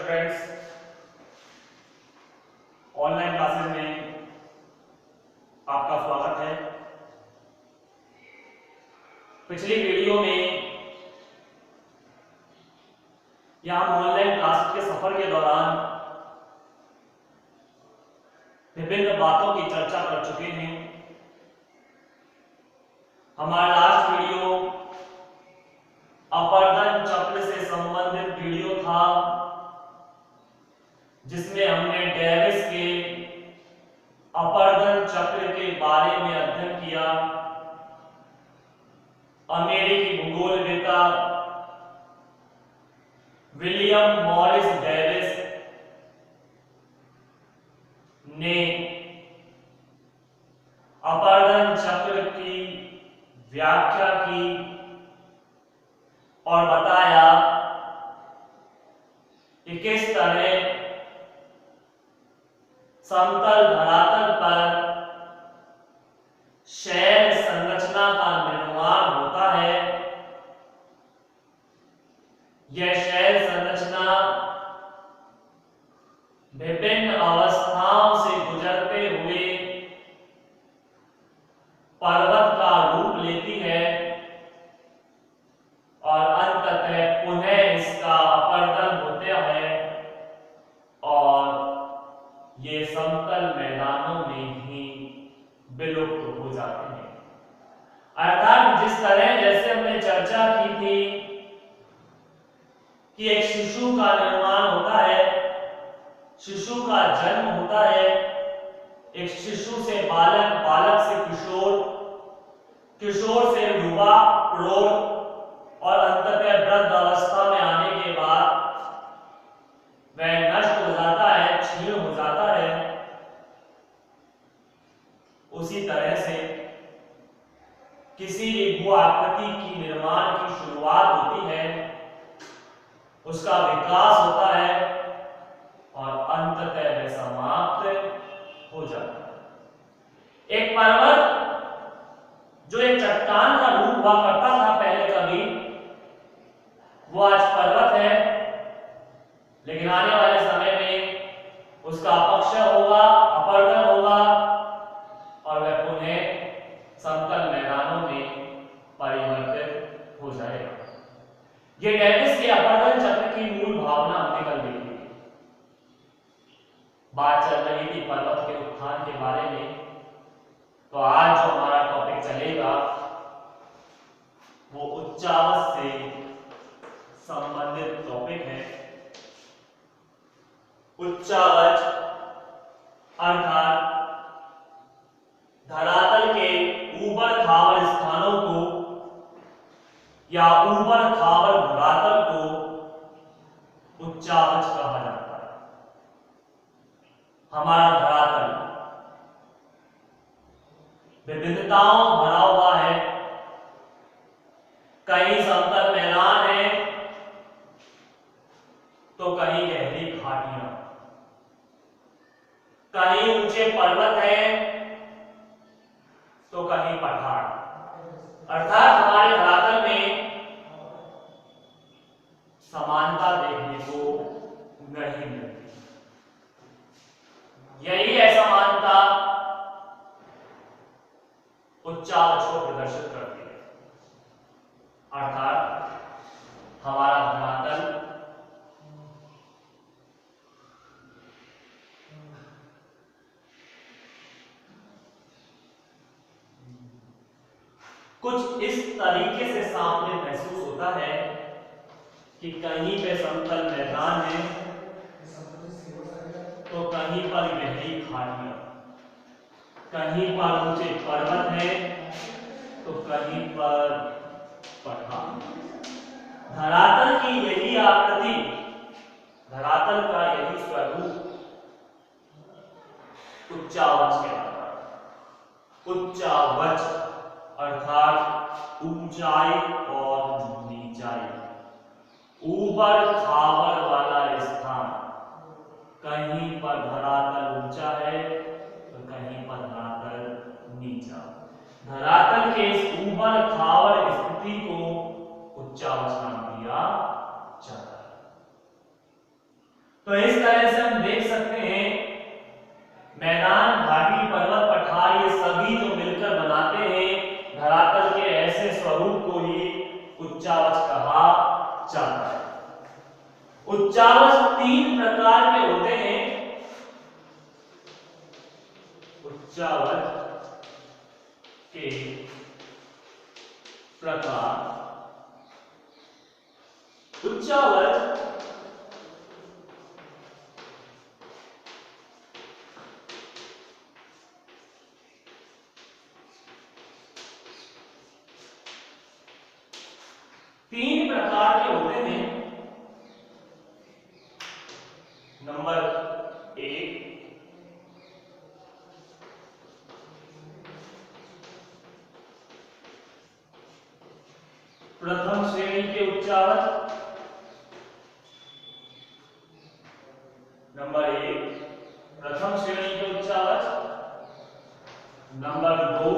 Students, online classes में आपका स्वागत है। पिछली वीडियो में या हम ऑनलाइन क्लास के सफर के दौरान विभिन्न बातों की चर्चा कर चुके हैं। हमारा लास्ट वीडियो अपर्दन चक्र से संबंधित वीडियो था, जिसमें हमने डेविस के अपर्दन चक्र के बारे में अध्ययन किया। अमेरिकी भूगोलवेत्ता विलियम मॉरिस डेविस ने अपर्दन चक्र की व्याख्या की और बताया कि किस तरह समतल धरातल पर शैल संरचना का निर्माण होता है। यह शैल संरचना विभिन्न अवस्थाओं से गुजरते हुए पर्वत का रूप लेती है और अंततः पुनः इसका अपर्दन होता है और ये समतल मैदानों में ही विलुप्त हो जाते हैं। अर्थात जिस तरह जैसे हमने चर्चा की थी कि एक शिशु का निर्माण होता है, शिशु का जन्म होता है, एक शिशु से बालक, बालक से किशोर, किशोर से युवा, प्रौढ़ और अंततः वृद्ध अवस्था में आने के बाद वह नष्ट हो जाता है, क्षीण हो जाता है। उसी तरह से किसी भी भू आकृति की निर्माण की शुरुआत होती है, उसका विकास होता है और अंततः वह समाप्त हो जाता है। एक पर्वत जो एक चट्टान का रूप हुआ करता था पहले कभी, वो आज पर्वत है, लेकिन आने वाले समय में उसका अपक्षय होगा, अपर्दन होगा और वह पुनः समतल मैदानों में परिवर्तित हो जाएगा। ये डेविस के अपर्दन चक्र की मूल भावना हमने कल देखी। बात चल रही थी पर्वत के उत्थान के बारे में, तो आज जो हमारा टॉपिक चलेगा वो उच्चावच से संबंधित टॉपिक है। उच्चावच अर्थात धरातल के ऊपर खावर स्थानों को या ऊपर खावर धरातल को उच्चावच कहा जाता है। हमारा धरातल विविधताओं भरा हुआ है। कहीं समतल मैदान है तो कहीं गहरी घाटियां, कहीं ऊंचे पर्वत है तो कहीं पठार। अर्थात हमारे धरातल में समानता देखने को नहीं मिलती। यही है समानता उच्चावच को प्रदर्शित करती है। अर्थात हमारा धरातल कुछ इस तरीके से सामने महसूस होता है कि कहीं पे समतल मैदान है तो कहीं पर गहरी खाड़ियां, कहीं पर ऊंचे पर्वत है तो कहीं पर पठार। धरातल की यही आकृति, धरातल का यही स्वरूप उच्चावच कहलाता है। उच्चावच अर्थात ऊंचाई और नीचाई, ऊपर खावर वाला स्थान। कहीं पर धरातल ऊंचा है तो कहीं पर धरातल नीचा। धरातल के इस ऊपर खावर स्थिति को उच्चावच नाम दिया जाता है। तो इस तरह से हम देख सकते हैं मैदान, घाटी, पर्वत, पठार ये सभी जो मिलकर बनाते हैं धरातल के ऐसे स्वरूप को ही उच्चावच कहा जाता है। उच्चावच 3 प्रकार के होते हैं। उच्चावच के प्रकार। उच्चावच तीन प्रकार के होते हैं। नंबर 1, प्रथम श्रेणी के उच्चावच। नंबर 1 प्रथम श्रेणी के उच्चावच। नंबर 2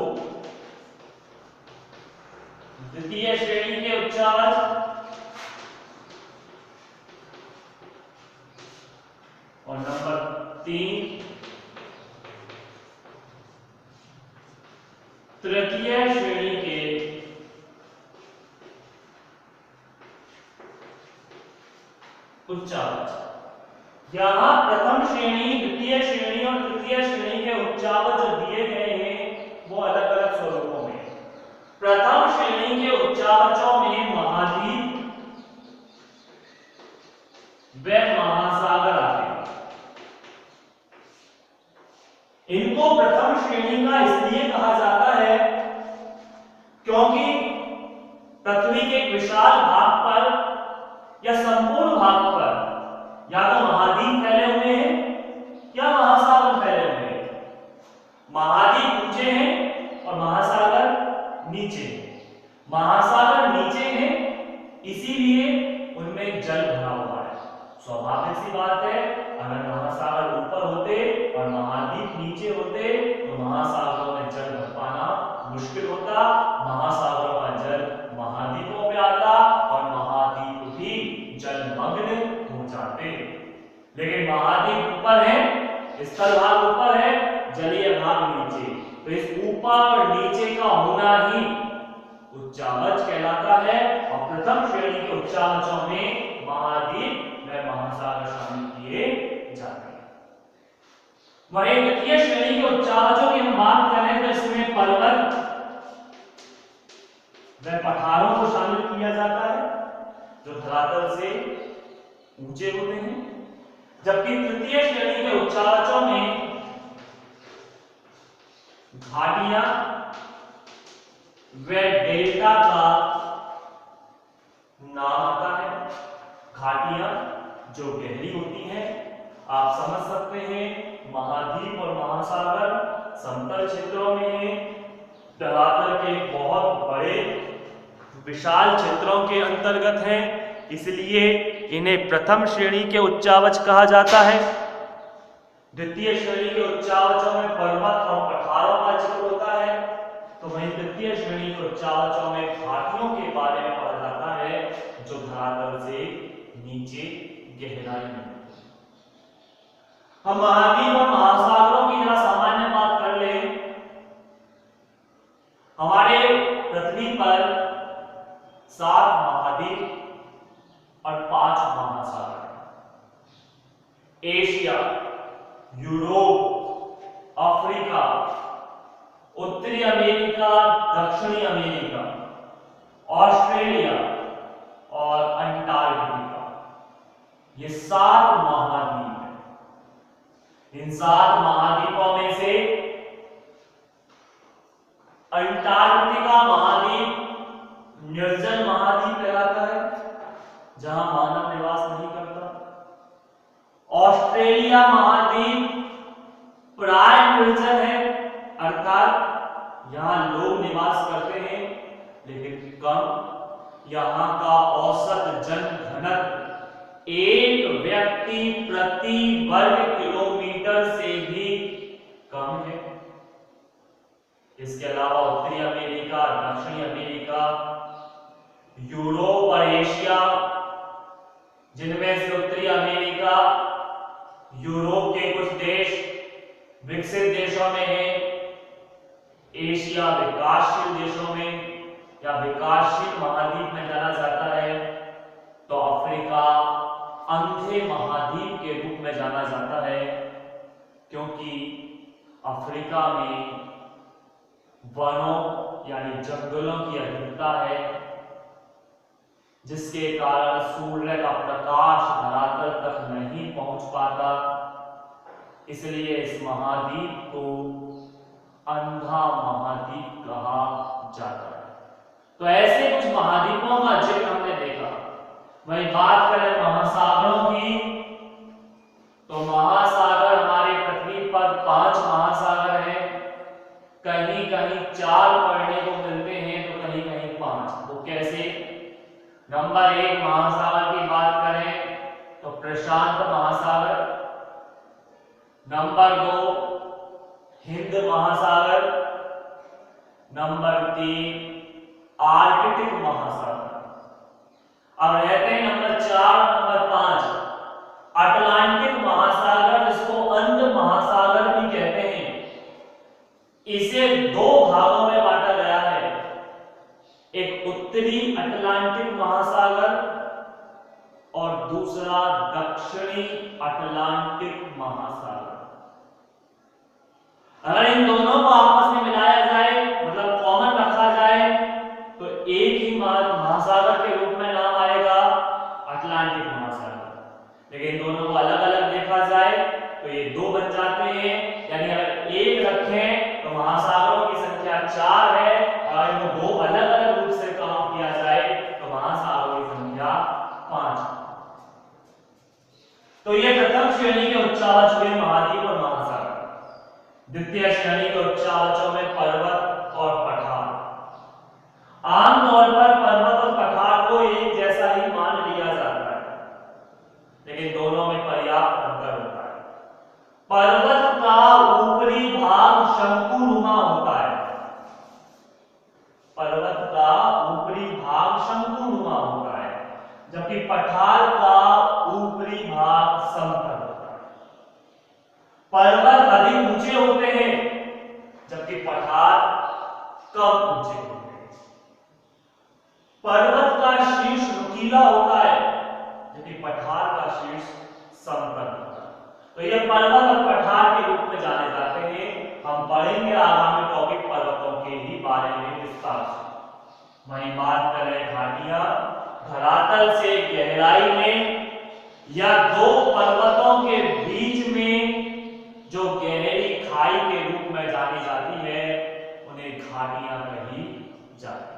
द्वितीय श्रेणी के उच्चावच। और नंबर 3 तृतीय श्रेणी के उच्चावच। यहां प्रथम श्रेणी, द्वितीय श्रेणी और तृतीय श्रेणी के उच्चावच जो दिए गए हैं वो अलग अलग स्वरूपों में। प्रथम श्रेणी के उच्चावचों में महाद्वीप व महासागर आते हैं। इनको प्रथम श्रेणी का इसलिए कहा जाता है क्योंकि पृथ्वी के एक विशाल भाग पर या संपूर्ण भाग पर या तो महाद्वीप फैले हुए हैं या महासागर फैले हुए हैं। महाद्वीप ऊंचे हैं और महासागर नीचे हैं। महासागर नीचे हैं इसीलिए उनमें जल भरा हुआ है। स्वाभाविक सी बात है, अगर महासागर ऊपर होते और महाद्वीप नीचे होते तो महासागरों में जल भर पाना मुश्किल होता। महासागरों का जल महाद्वीपों पे आता और महाद्वीप भी जलमग्न हो जाते। लेकिन महाद्वीप ऊपर है, स्थल भाग ऊपर है, जलीय भाग नीचे। तो इस ऊपर और नीचे का होना ही उच्चावच कहलाता है। और प्रथम श्रेणी के उच्चावचों में महाद्वीप व महासागर शामिल किए जाते हैं। वहीं द्वितीय श्रेणी के उच्चावचों की हम बात करें तो इसमें पर्वत व पठारों को शामिल किया जाता है जो धरातल से ऊंचे होते हैं। जबकि तृतीय श्रेणी के उच्चावचों में घाटियां व डेल्टा का नाम आता है। घाटियां जो गहरी होती हैं, आप समझ सकते हैं महाद्वीप और महासागर समतल क्षेत्रों में है, धरातल के बहुत बड़े विशाल क्षेत्रों के अंतर्गत हैं, इसलिए इन्हें प्रथम श्रेणी के उच्चावच कहा जाता है। द्वितीय श्रेणी के उच्चावचों में पर्वत और पठारों का जिक्र होता है, तो वहीं तृतीय श्रेणी के उच्चावचों में घाटियों के बारे में पढ़ा जाता है जो धरातल से नीचे गहराई में। हम महाद्वीप और महासागरों की जरा सामान्य बात कर ले। हमारे पृथ्वी पर 7 महाद्वीप और 5 महासागर। एशिया, यूरोप, अफ्रीका, उत्तरी अमेरिका, दक्षिणी अमेरिका, ऑस्ट्रेलिया और अंटार्कटिका, ये 7 महाद्वीप हैं। इन 7 महाद्वीपों में से अंटार्कटिका महाद्वीप निर्जन महाद्वीप कहलाता है, जहां मानव निवास नहीं करता। ऑस्ट्रेलिया महाद्वीप प्राय निर्जन है, अर्थात यहां लोग निवास करते हैं लेकिन कम। यहां का औसत जन घनत्व 1 व्यक्ति प्रति वर्ग किलोमीटर से भी कम है। इसके अलावा उत्तरी अमेरिका, दक्षिणी अमेरिका, यूरोप और एशिया, जिनमें से उत्तरी अमेरिका यूरोप के कुछ देश विकसित देशों में है, एशिया विकासशील देशों में या विकासशील महाद्वीप में जाना जाता है, तो अफ्रीका अंधे महाद्वीप के रूप में जाना जाता है, क्योंकि अफ्रीका में वनों यानी जंगलों की अधिकता है, जिसके कारण सूर्य का प्रकाश धरातल तक नहीं पहुंच पाता। इसलिए इस महाद्वीप को अंधा महाद्वीप कहा जाता है। तो ऐसे कुछ महाद्वीपों का जिक्र हमने देखा। वही बात करें महासागरों की, तो महासागर हमारी पृथ्वी पर 5 महासागर हैं। कहीं कहीं 4 पढ़ने को मिलते हैं तो कहीं कहीं 5। वो कैसे? नंबर 1 महासागर की बात करें तो प्रशांत महासागर, नंबर 2 हिंद महासागर, नंबर 3 आर्कटिक महासागर। अब रहते हैं नंबर 4, नंबर 5 अटलांटिक महासागर, जिसको अंध महासागर भी कहते हैं। इसे 2 भागों में बांटा गया है, एक उत्तरी अटलांटिक महासागर और दूसरा दक्षिणी अटलांटिक महासागर। अगर इन दोनों को आपस में मिलाया जाए, मतलब कॉमन रखा जाए, तो एक ही महासागर के रूप में नाम आएगा अटलांटिक महासागर। लेकिन दोनों को अलग अलग देखा जाए तो ये 2 बन जाते हैं। यानी अगर एक रखें तो महासागरों की संख्या 4 है, और इनको 2 अलग अलग रूप से काउंट किया जाए तो महासागरों की संख्या 5। तो ये प्रथम श्रेणी के उच्चावच हुए महाद्वीप और महासागर। द्वितीय श्रेणी के उच्चावचों में पर्वत और पठार। आमतौर पर पर्वत और पठार को एक जैसा ही मान लिया जाता है, लेकिन दोनों में पर्याप्त अंतर होता है। पर्वत का ऊपरी भाग शंकुनुमा होता है, पर्वत का ऊपरी भाग शंकुनुमा होता है, जबकि पठार का ऊपरी भाग समतल होता है। पर्वत अधिक ऊंचे होते हैं, जबकि पठार कम ऊंचे होते हैं। पर्वत का शीर्ष नुकीला होता है, जबकि पठार का शीर्ष समतल होता है। तो ये पर्वत और पठार के रूप में जाने जाते हैं। हम पढ़ेंगे आगामी टॉपिक पर्वतों के ही बारे में विस्तार से। वहीं बात करें घाटियां, धरातल से गहराई में या 2 पर्वतों के बीच में जो गहरी खाई के रूप में जानी जाती है, उन्हें घाटियां कही जाती है।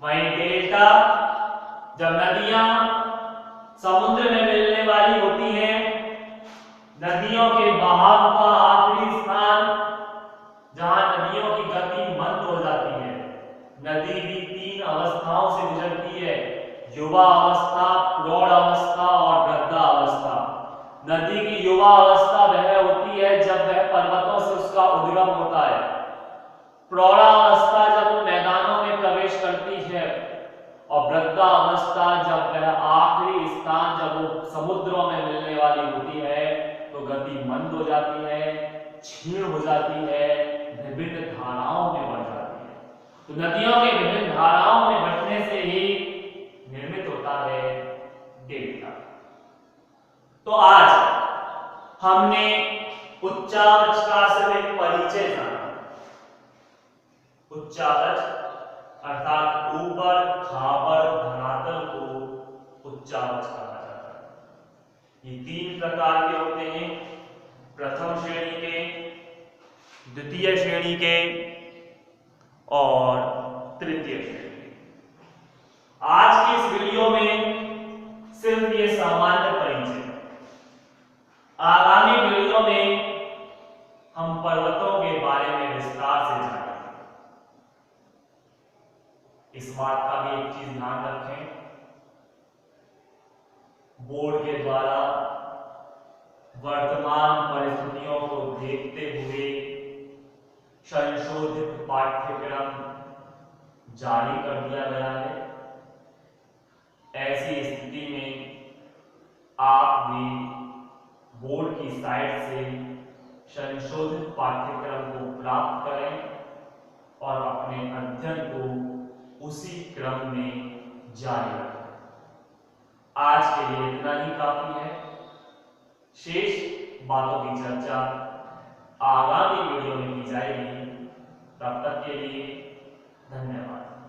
वहीं डेल्टा, जब नदियां समुद्र में मिलने वाली होती हैं, नदियों के बहाव का आखिरी स्थान जहां नदियों की गति मंद हो जाती है। नदी भी 3 अवस्थाओं से गुजरती है, युवा अवस्था, प्रौढ़ अवस्था और वृद्धावस्था। नदी की युवा अवस्था वह होती है जब वह पर्वतों से उसका उद्गम होता है। प्रौढ़ावस्था जब वो मैदानों में प्रवेश करती है, और वृद्धावस्था जब वह आखिरी स्थान जब वो समुद्रों में मिलने वाली होती है, तो गति मंद हो जाती है, क्षीण हो जाती है, विभिन्न धाराओं में बढ़ जाती है। तो नदियों के विभिन्न धाराओं में बढ़ने से ही निर्मित होता है डेल्टा। तो आज हमने उच्चावच का सिर्फ एक परिचय जाना। उच्चावच अर्थात ऊपर खाबर धरातल को उच्चावच कहा जाता है। ये 3 प्रकार के होते हैं, प्रथम श्रेणी के, द्वितीय श्रेणी के और तृतीय श्रेणी के। आज की इस वीडियो में सिर्फ ये सामान्य परिचय। आगामी वीडियो में हम पर्वतों के बारे में विस्तार से जानेंगे। इस बात का भी एक चीज ध्यान रखें, बोर्ड के द्वारा वर्तमान परिस्थितियों को देखते हुए संशोधित पाठ्यक्रम जारी कर दिया गया है। ऐसी स्थिति में आप भी बोर्ड की साइट से संशोधित पाठ्यक्रम को प्राप्त करें और अपने अध्ययन को उसी क्रम में जारी रखें। आज के लिए इतना ही काफी है। शेष बातों की चर्चा आगामी वीडियो में की जाएगी। तब तक के लिए धन्यवाद।